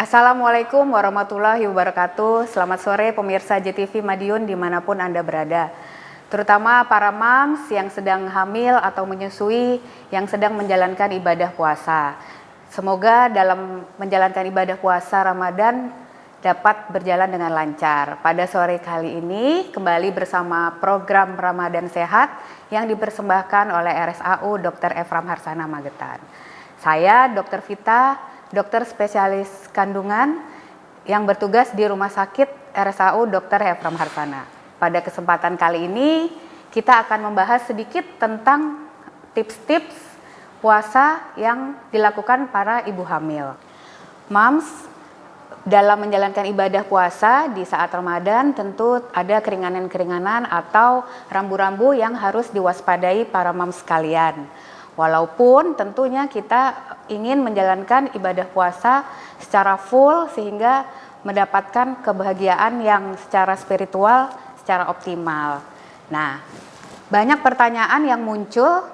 Assalamualaikum warahmatullahi wabarakatuh. Selamat sore pemirsa JTV Madiun dimanapun Anda berada. Terutama para moms yang sedang hamil atau menyusui yang sedang menjalankan ibadah puasa. Semoga dalam menjalankan ibadah puasa Ramadan dapat berjalan dengan lancar. Pada sore kali ini kembali bersama program Ramadan Sehat yang dipersembahkan oleh RSAU Dr. Efram Harsana Magetan. Saya Dr. Vita, dokter spesialis kandungan yang bertugas di Rumah Sakit RSAU Dr. Efram Harsana. Pada kesempatan kali ini kita akan membahas sedikit tentang tips-tips puasa yang dilakukan para ibu hamil. Moms, dalam menjalankan ibadah puasa di saat Ramadan tentu ada keringanan-keringanan atau rambu-rambu yang harus diwaspadai para moms sekalian. Walaupun tentunya kita ingin menjalankan ibadah puasa secara full sehingga mendapatkan kebahagiaan yang secara spiritual, secara optimal. Nah, banyak pertanyaan yang muncul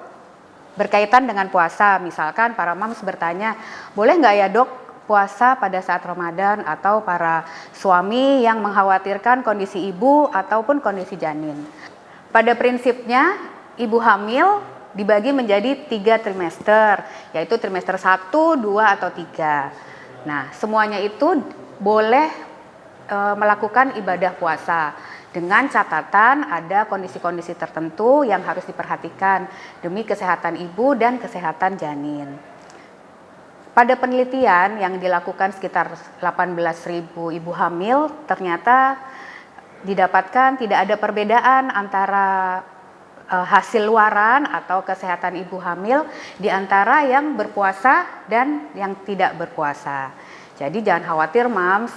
berkaitan dengan puasa. Misalkan para moms bertanya, boleh nggak ya dok puasa pada saat Ramadan, atau para suami yang mengkhawatirkan kondisi ibu ataupun kondisi janin. Pada prinsipnya, ibu hamil dibagi menjadi 3 trimester, yaitu trimester 1, 2, atau 3. Nah, semuanya itu boleh melakukan ibadah puasa dengan catatan ada kondisi-kondisi tertentu yang harus diperhatikan demi kesehatan ibu dan kesehatan janin. Pada penelitian yang dilakukan sekitar 18.000 ibu hamil, ternyata didapatkan tidak ada perbedaan antara hasil luaran atau kesehatan ibu hamil di antara yang berpuasa dan yang tidak berpuasa. Jadi jangan khawatir moms,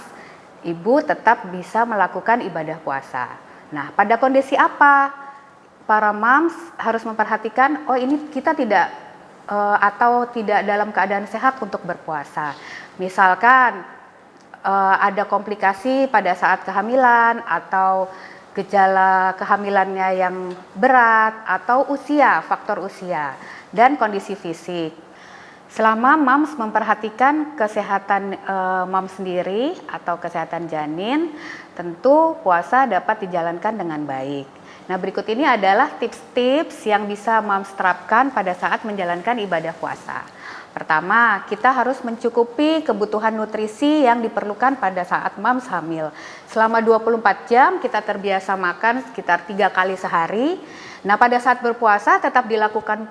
ibu tetap bisa melakukan ibadah puasa. Nah, pada kondisi apa para moms harus memperhatikan, oh ini kita tidak atau tidak dalam keadaan sehat untuk berpuasa. Misalkan ada komplikasi pada saat kehamilan atau gejala kehamilannya yang berat atau usia, faktor usia dan kondisi fisik. Selama moms memperhatikan kesehatan moms sendiri atau kesehatan janin, tentu puasa dapat dijalankan dengan baik. Nah, berikut ini adalah tips-tips yang bisa moms terapkan pada saat menjalankan ibadah puasa. Pertama, kita harus mencukupi kebutuhan nutrisi yang diperlukan pada saat moms hamil. Selama 24 jam kita terbiasa makan sekitar 3 kali sehari. Nah, pada saat berpuasa tetap dilakukan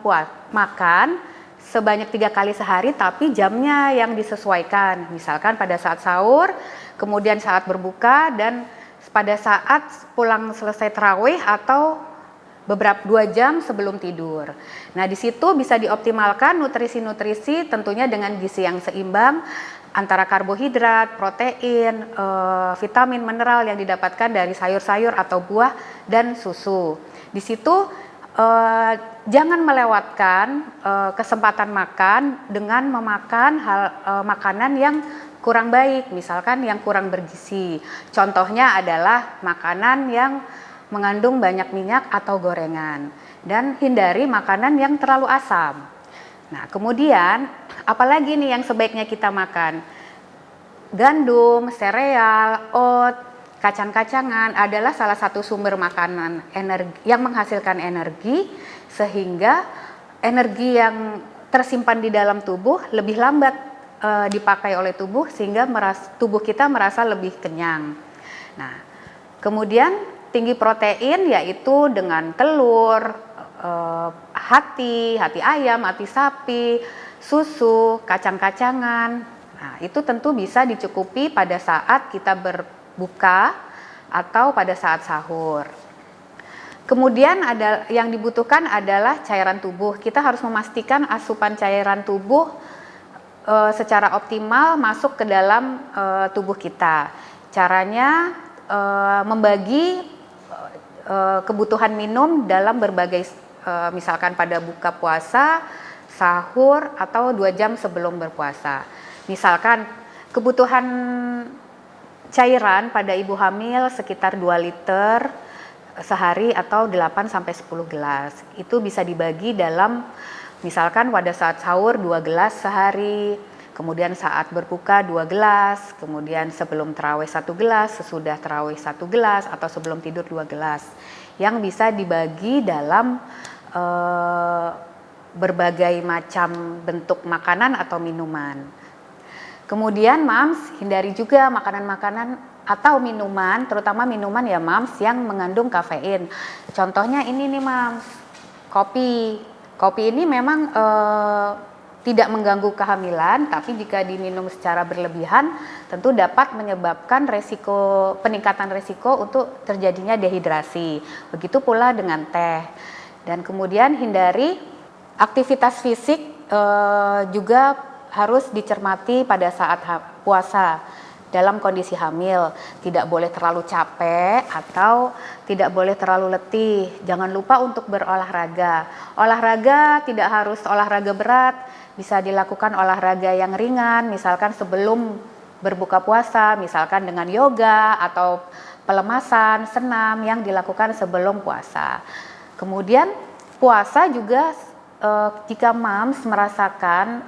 makan sebanyak 3 kali sehari, tapi jamnya yang disesuaikan. Misalkan pada saat sahur, kemudian saat berbuka, dan pada saat pulang selesai tarawih atau beberapa 2 jam sebelum tidur. Nah, di situ bisa dioptimalkan nutrisi-nutrisi tentunya dengan gizi yang seimbang antara karbohidrat, protein, vitamin, mineral yang didapatkan dari sayur-sayur atau buah dan susu. Di situ jangan melewatkan kesempatan makan dengan memakan makanan yang kurang baik, misalkan yang kurang bergizi. Contohnya adalah makanan yang mengandung banyak minyak atau gorengan, dan hindari makanan yang terlalu asam. Nah, kemudian apalagi nih yang sebaiknya kita makan? Gandum, sereal, oat, kacang-kacangan adalah salah satu sumber makanan energi yang menghasilkan energi, sehingga energi yang tersimpan di dalam tubuh lebih lambat dipakai oleh tubuh, sehingga tubuh kita merasa lebih kenyang. Nah, kemudian tinggi protein yaitu dengan telur, hati ayam, hati sapi, susu, kacang-kacangan. Nah, itu tentu bisa dicukupi pada saat kita berbuka atau pada saat sahur. Kemudian ada yang dibutuhkan adalah cairan tubuh. Kita harus memastikan asupan cairan tubuh secara optimal masuk ke dalam tubuh kita. Caranya membagi kebutuhan minum dalam berbagai misalkan pada buka puasa, sahur, atau 2 jam sebelum berpuasa. Misalkan kebutuhan cairan pada ibu hamil sekitar 2 liter sehari atau 8-10 gelas. Itu bisa dibagi dalam misalkan pada saat sahur 2 gelas sehari, kemudian saat berbuka 2 gelas, kemudian sebelum tarawih 1 gelas, sesudah tarawih 1 gelas, atau sebelum tidur 2 gelas, yang bisa dibagi dalam berbagai macam bentuk makanan atau minuman. Kemudian Mams, hindari juga makanan-makanan atau minuman, terutama minuman ya Mams, yang mengandung kafein. Contohnya ini nih Mams, kopi. Kopi ini memang tidak mengganggu kehamilan, tapi jika diminum secara berlebihan tentu dapat menyebabkan peningkatan resiko untuk terjadinya dehidrasi. Begitu pula dengan teh. Dan kemudian hindari aktivitas fisik juga harus dicermati pada saat puasa. Dalam kondisi hamil, tidak boleh terlalu capek atau tidak boleh terlalu letih. Jangan lupa untuk berolahraga. Olahraga tidak harus olahraga berat, bisa dilakukan olahraga yang ringan, misalkan sebelum berbuka puasa, misalkan dengan yoga atau pelemasan, senam yang dilakukan sebelum puasa. Kemudian puasa juga jika Mams merasakan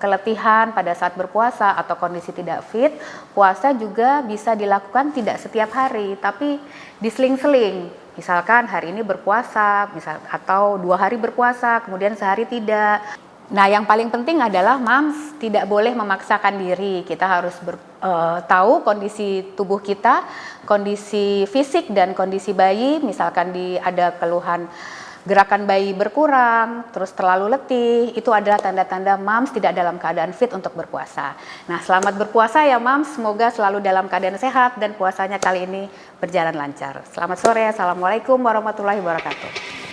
keletihan pada saat berpuasa atau kondisi tidak fit, puasa juga bisa dilakukan tidak setiap hari, tapi diseling-seling. Misalkan hari ini berpuasa, atau 2 hari berpuasa, kemudian sehari tidak. Nah, yang paling penting adalah Mams tidak boleh memaksakan diri. Kita harus tahu kondisi tubuh kita, kondisi fisik dan kondisi bayi. Misalkan ada keluhan gerakan bayi berkurang, terus terlalu letih, itu adalah tanda-tanda Mams tidak dalam keadaan fit untuk berpuasa. Nah, selamat berpuasa ya Mams, semoga selalu dalam keadaan sehat dan puasanya kali ini berjalan lancar. Selamat sore, Assalamualaikum warahmatullahi wabarakatuh.